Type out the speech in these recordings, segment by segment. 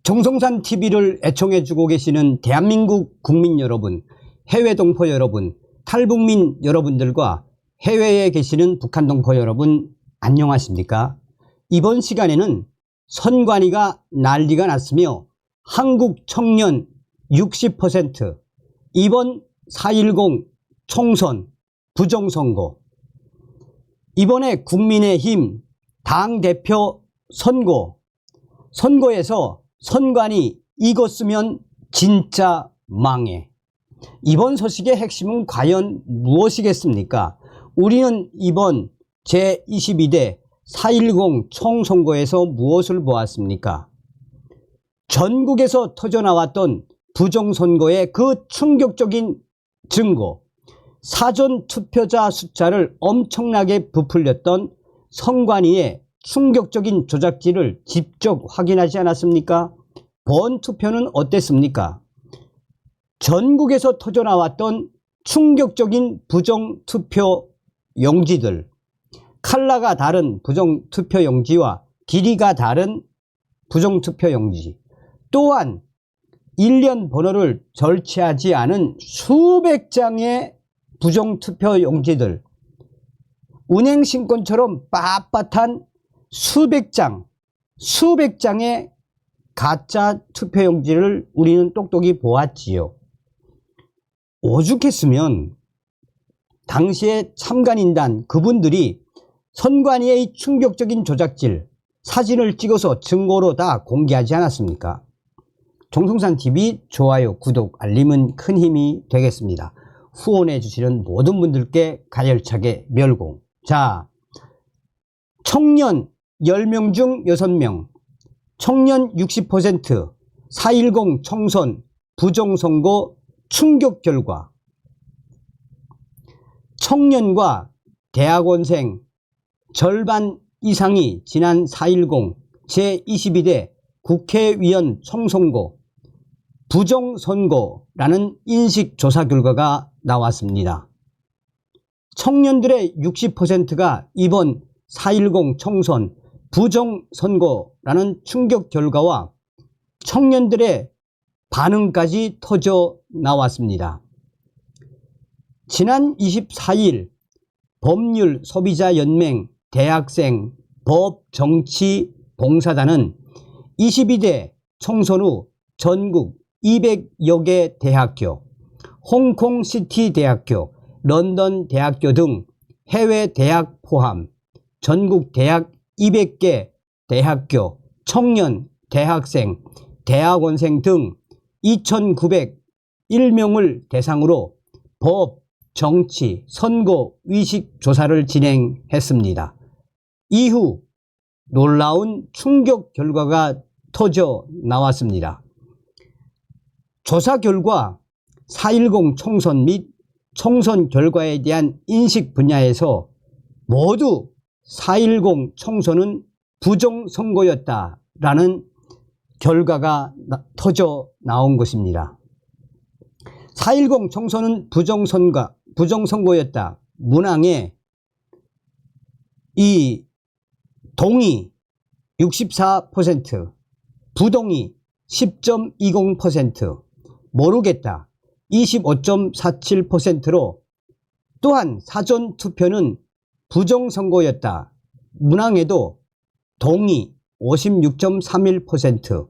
정성산 TV를 애청해주고 계시는 대한민국 국민 여러분, 해외 동포 여러분, 탈북민 여러분들과 해외에 계시는 북한 동포 여러분, 안녕하십니까? 이번 시간에는 선관위가 난리가 났으며 한국 청년 60% 이번 4.10 총선 부정선거, 이번에 국민의힘 당대표 선거에서 선관위 이거 쓰면 진짜 망해. 이번 소식의 핵심은 과연 무엇이겠습니까? 우리는 이번 제22대 4.10 총선거에서 무엇을 보았습니까? 전국에서 터져나왔던 부정선거의 그 충격적인 증거, 사전투표자 숫자를 엄청나게 부풀렸던 선관위의 충격적인 조작질을 직접 확인하지 않았습니까? 번투표는 어땠습니까? 전국에서 터져나왔던 충격적인 부정투표 용지들, 컬러가 다른 부정투표 용지와 길이가 다른 부정투표 용지, 또한 일련 번호를 절취하지 않은 수백 장의 부정투표 용지들, 운행신권처럼 빳빳한 수백 장의 가짜 투표용지를 우리는 똑똑히 보았지요. 오죽했으면 당시에 참관인단 그분들이 선관위의 충격적인 조작질 사진을 찍어서 증거로 다 공개하지 않았습니까? 정성산TV 좋아요, 구독, 알림은 큰 힘이 되겠습니다. 후원해 주시는 모든 분들께 가열차게 멸공. 자, 청년 10명 중 6명, 청년 60%, 4.10 총선 부정선거 충격 결과. 청년과 대학원생 절반 이상이 지난 4.10 제22대 국회의원 총선거 부정선거라는 인식조사 결과가 나왔습니다. 청년들의 60%가 이번 4.10 총선 부정선거라는 충격 결과와 청년들의 반응까지 터져 나왔습니다. 지난 24일 법률 소비자연맹 대학생 법정치 봉사단은 22대 총선 후 전국 200여 개 대학교, 홍콩시티 대학교, 런던 대학교 등 해외 대학 포함 전국 대학 200개 대학교, 청년, 대학생, 대학원생 등 2,901명을 대상으로 법, 정치, 선거, 의식 조사를 진행했습니다. 이후 놀라운 충격 결과가 터져 나왔습니다. 조사 결과 4.10 총선 및 총선 결과에 대한 인식 분야에서 모두 4.10 총선은 부정선거였다라는 결과가 터져 나온 것입니다. 4.10 총선은 부정선거였다. 문항에 이 동의 64%, 부동의 10.20%, 모르겠다 25.47%로 또한 사전투표는 부정선거였다. 문항에도 동의 56.31%,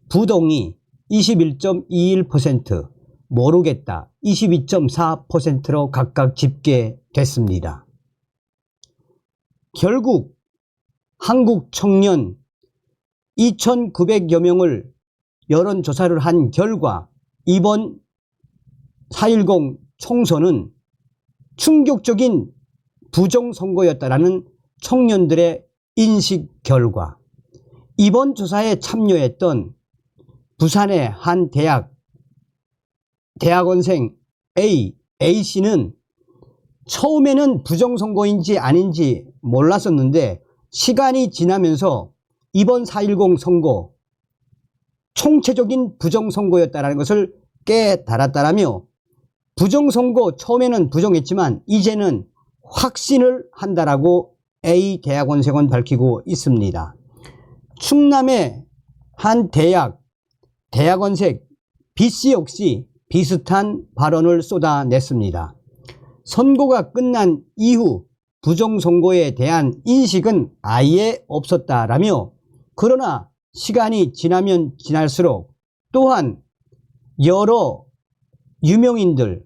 부동의 21.21%, 모르겠다 22.4%로 각각 집계됐습니다. 결국 한국 청년 2,900여 명을 여론조사를 한 결과 이번 4.10 총선은 충격적인 부정선거였다라는 청년들의 인식 결과, 이번 조사에 참여했던 부산의 한 대학원생 A씨는 처음에는 부정선거인지 아닌지 몰랐었는데 시간이 지나면서 이번 4.10 선거 총체적인 부정선거였다는 것을 깨달았다라며 부정선거, 처음에는 부정했지만 이제는 확신을 한다라고 A 대학원생은 밝히고 있습니다. 충남의 한 대학 대학원생 B씨 역시 비슷한 발언을 쏟아냈습니다. 선고가 끝난 이후 부정선거에 대한 인식은 아예 없었다라며, 그러나 시간이 지나면 지날수록 또한 여러 유명인들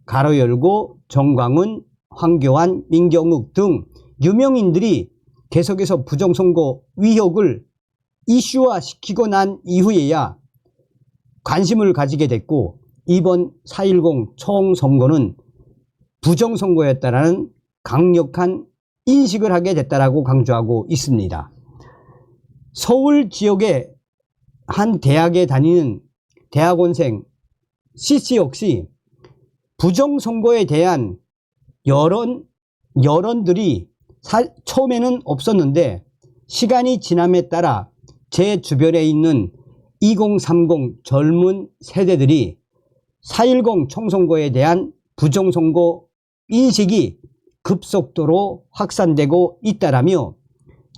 가로 열고 정광훈, 황교안, 민경욱 등 유명인들이 계속해서 부정선거 의혹을 이슈화시키고 난 이후에야 관심을 가지게 됐고, 이번 4.10 총선거는 부정선거였다라는 강력한 인식을 하게 됐다라고 강조하고 있습니다. 서울 지역의 한 대학에 다니는 대학원생 C씨 역시 부정선거에 대한 여론들이 처음에는 없었는데 시간이 지남에 따라 제 주변에 있는 2030 젊은 세대들이 4.10 총선거에 대한 부정선거 인식이 급속도로 확산되고 있다라며,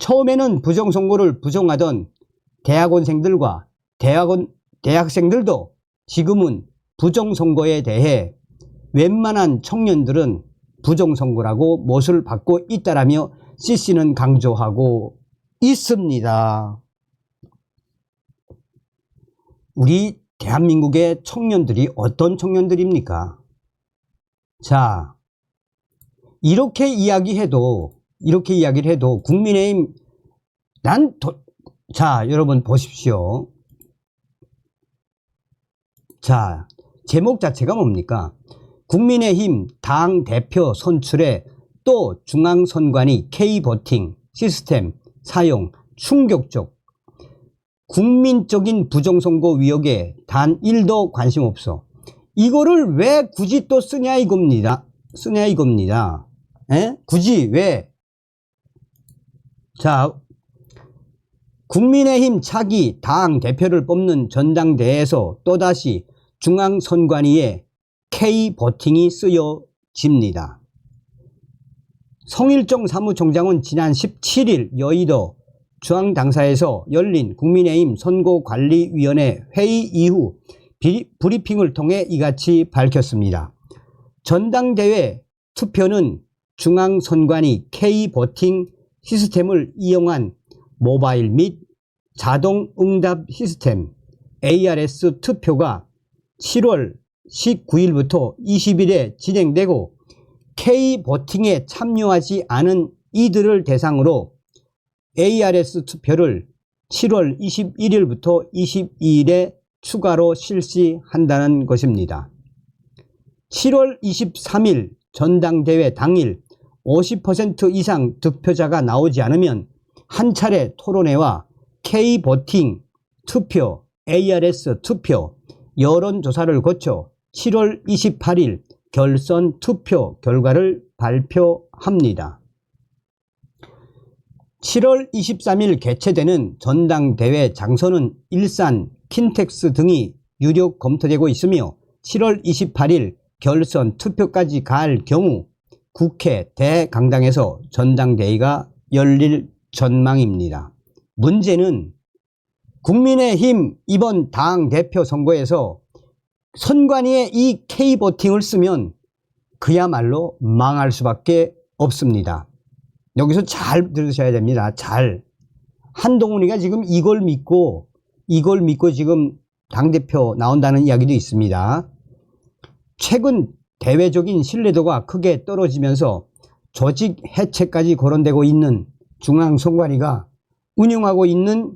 처음에는 부정선거를 부정하던 대학원생들과 대학생들도 지금은 부정선거에 대해 웬만한 청년들은 부정선거라고 못을 받고 있다라며 C씨는 강조하고 있습니다. 우리 대한민국의 청년들이 어떤 청년들입니까? 자, 이렇게 이야기를 해도 국민의힘 자, 여러분 보십시오. 자, 제목 자체가 뭡니까? 국민의힘 당대표 선출에 또 중앙선관위 K버팅 시스템 사용 충격적, 국민적인 부정선거 의혹에 단 1도 관심 없어. 이거를 왜 굳이 또 쓰냐 이겁니다. 에? 굳이 왜? 자, 국민의힘 차기 당 대표를 뽑는 전당대회에서 또다시 중앙선관위에 K버팅이 쓰여집니다. 성일종 사무총장은 지난 17일 여의도 중앙당사에서 열린 국민의힘 선거관리위원회 회의 이후 브리핑을 통해 이같이 밝혔습니다. 전당대회 투표는 중앙선관위 K버팅 시스템을 이용한 모바일 및 자동응답 시스템 ARS 투표가 7월 19일부터 20일에 진행되고, K버팅에 참여하지 않은 이들을 대상으로 ARS 투표를 7월 21일부터 22일에 추가로 실시한다는 것입니다. 7월 23일 전당대회 당일 50% 이상 득표자가 나오지 않으면 한 차례 토론회와 K버팅 투표, ARS 투표, 여론조사를 거쳐 7월 28일 결선 투표 결과를 발표합니다. 7월 23일 개최되는 전당대회 장소는 일산, 킨텍스 등이 유력 검토되고 있으며 7월 28일 결선 투표까지 갈 경우 국회 대강당에서 전당대회가 열릴 전망입니다. 문제는 국민의힘 이번 당대표 선거에서 선관위에 이 K버팅을 쓰면 그야말로 망할 수밖에 없습니다. 여기서 잘 들으셔야 됩니다. 잘. 한동훈이가 지금 이걸 믿고 지금 당대표 나온다는 이야기도 있습니다. 최근 대외적인 신뢰도가 크게 떨어지면서 조직 해체까지 거론되고 있는 중앙선관위가 운영하고 있는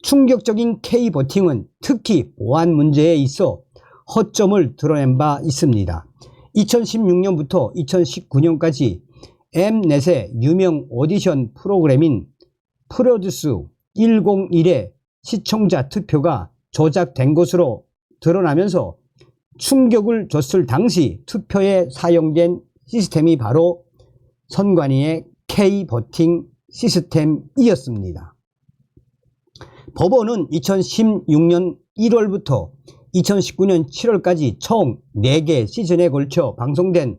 충격적인 K버팅은 특히 보안 문제에 있어 허점을 드러낸 바 있습니다. 2016년부터 2019년까지 엠넷의 유명 오디션 프로그램인 프로듀스 101의 시청자 투표가 조작된 것으로 드러나면서 충격을 줬을 당시 투표에 사용된 시스템이 바로 선관위의 K버팅 시스템이었습니다. 법원은 2016년 1월부터 2019년 7월까지 총 4개 시즌에 걸쳐 방송된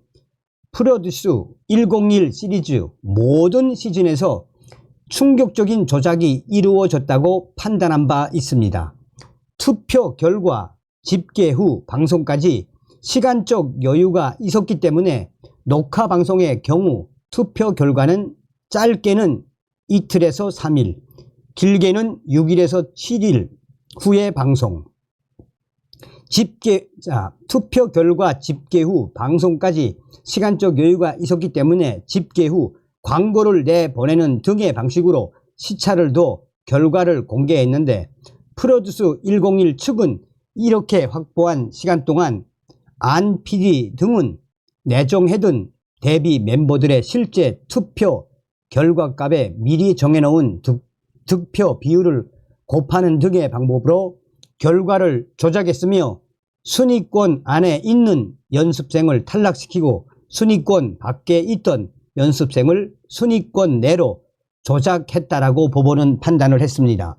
프로듀스 101 시리즈 모든 시즌에서 충격적인 조작이 이루어졌다고 판단한 바 있습니다. 투표 결과 집계 후 방송까지 시간적 여유가 있었기 때문에 녹화 방송의 경우 투표 결과는 짧게는 이틀에서 3일, 길게는 6일에서 7일 후에 방송. 투표 결과 집계 후 방송까지 시간적 여유가 있었기 때문에 집계 후 광고를 내보내는 등의 방식으로 시차를 둬 결과를 공개했는데, 프로듀스 101 측은 이렇게 확보한 시간 동안 안 PD 등은 내정해둔 대비 멤버들의 실제 투표 결과값에 미리 정해놓은 득표 비율을 곱하는 등의 방법으로 결과를 조작했으며, 순위권 안에 있는 연습생을 탈락시키고 순위권 밖에 있던 연습생을 순위권 내로 조작했다라고 법원은 판단을 했습니다.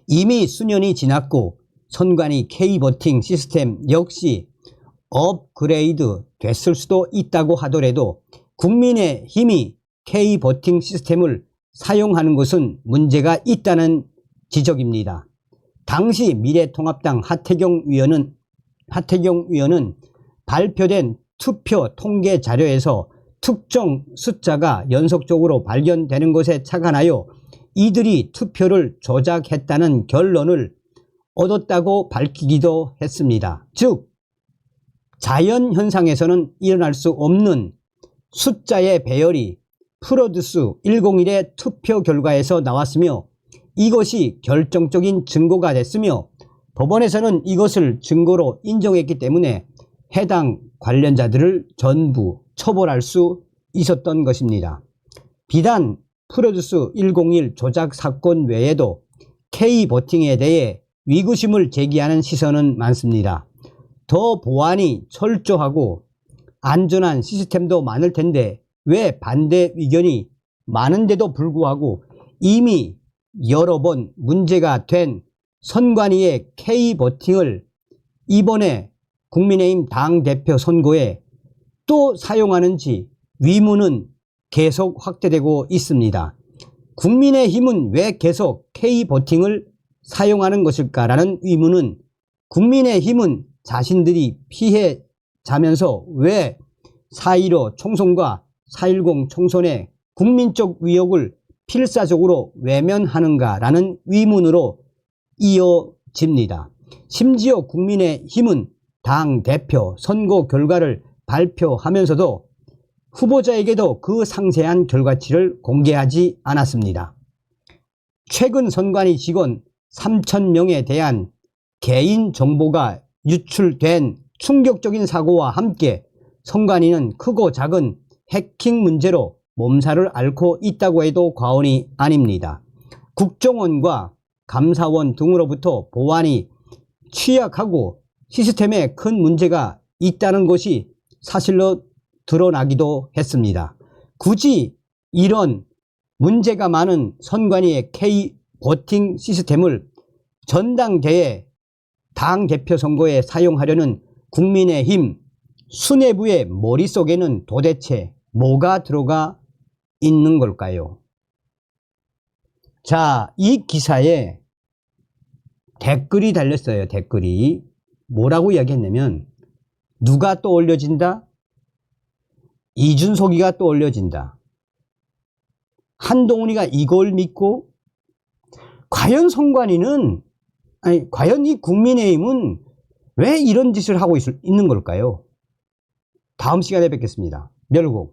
이미 수년이 지났고 선관위 K버팅 시스템 역시 업그레이드 됐을 수도 있다고 하더라도 국민의힘이 K버팅 시스템을 사용하는 것은 문제가 있다는 지적입니다. 당시 미래통합당 하태경 의원은 발표된 투표 통계 자료에서 특정 숫자가 연속적으로 발견되는 것에 착안하여 이들이 투표를 조작했다는 결론을 얻었다고 밝히기도 했습니다. 즉, 자연현상에서는 일어날 수 없는 숫자의 배열이 프로듀스 101의 투표 결과에서 나왔으며 이것이 결정적인 증거가 됐으며 법원에서는 이것을 증거로 인정했기 때문에 해당 관련자들을 전부 처벌할 수 있었던 것입니다. 비단 프로듀스 101 조작 사건 외에도 K버팅에 대해 위구심을 제기하는 시선은 많습니다. 더 보안이 철저하고 안전한 시스템도 많을 텐데 왜 반대 의견이 많은데도 불구하고 이미 여러 번 문제가 된 선관위의 K버팅을 이번에 국민의힘 당대표 선거에 또 사용하는지 의문은 계속 확대되고 있습니다. 국민의힘은 왜 계속 K버팅을 사용하는 것일까라는 의문은 국민의힘은 자신들이 피해자면서 왜 4.15 총선과 4.10 총선의 국민적 의혹을 필사적으로 외면하는가라는 의문으로 이어집니다. 심지어 국민의힘은 당대표 선거 결과를 발표하면서도 후보자에게도 그 상세한 결과치를 공개하지 않았습니다. 최근 선관위 직원 3,000명에 대한 개인 정보가 유출된 충격적인 사고와 함께 선관위는 크고 작은 해킹 문제로 몸살을 앓고 있다고 해도 과언이 아닙니다. 국정원과 감사원 등으로부터 보안이 취약하고 시스템에 큰 문제가 있다는 것이 사실로 드러나기도 했습니다. 굳이 이런 문제가 많은 선관위의 K버팅 시스템을 전당대회 당대표 선거에 사용하려는 국민의힘 수뇌부의 머릿속에는 도대체 뭐가 들어가 있는 걸까요? 자, 이 기사에 댓글이 달렸어요. 댓글이 뭐라고 이야기했냐면, 누가 또 올려진다? 이준석이가 또 올려진다. 한동훈이가 이걸 믿고, 과연 선관위는, 과연 이 국민의힘은 왜 이런 짓을 하고 있는 걸까요? 다음 시간에 뵙겠습니다. 멸공.